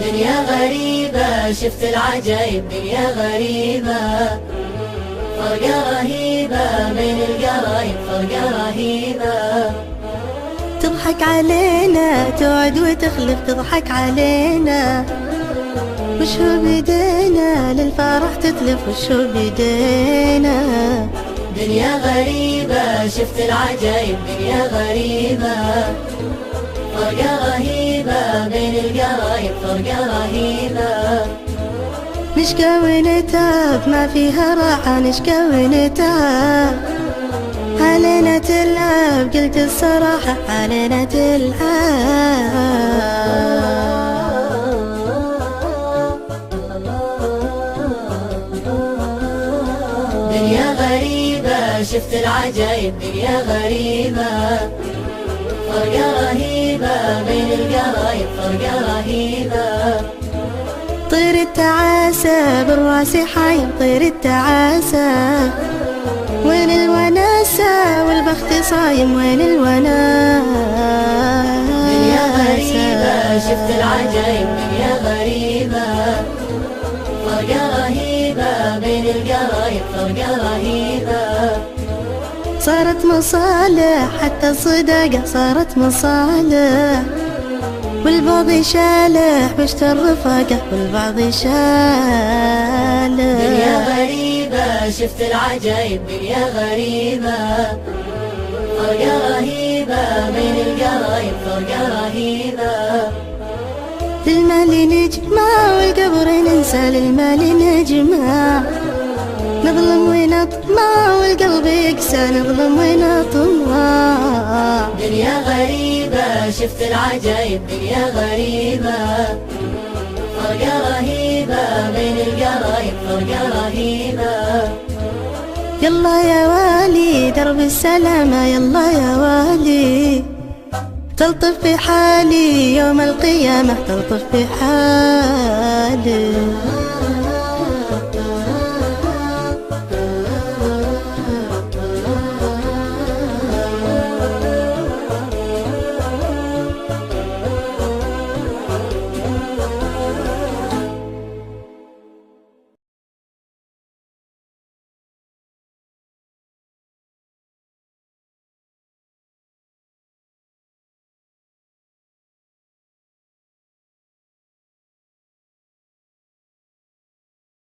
دنيا غريبة شفت العجايب، دنيا غريبة فرقة رهيبة بين القرايب، فرقة رهيبة. تضحك علينا توعد وتخلف، تضحك علينا وش هو بيدينا للفرح تتلف، وش هو بيدينا. دنيا غريبة شفت العجايب، دنيا غريبة فرقة رهيبة بين القرايب، فرقة رهيبة. نشقى ونتعب ما فيها راحة، نشقى ونتعب علينا تلعب، قلت الصراحة علينا تلعب. دنيا غريبة شفت العجايب، دنيا غريبة فرقة رهيبة بين القرايب، فرقة رهيبة. طير التعاسة بالراس حايم، طير التعاسة وين الوناسة والبخت صايم، وين الوناسة. دنيا غريبة شفت العجايب، دنيا غريبة فرقة رهيبة بين القرايب، فرقة رهيبة. صارت مصالح حتى الصداقة صارت مصالح، والبعض يشالح وش الرفاقة والبعض يشالح. دنيا غريبة شفت العجايب، دنيا غريبة فرقة رهيبة بين القرايب، فرقة رهيبة. للمال نجمع والقبر ننسى، للمال نجمع نظلم ونطمع والقلب يقسى، نظلم ونطمع. دنيا غريبة شفت العجايب، دنيا غريبة فرقة رهيبة بين القرايب، فرقة رهيبة. يلا يا والي درب السلامة، يلا يا والي تلطف بحالي يوم القيامة، تلطف بحالي.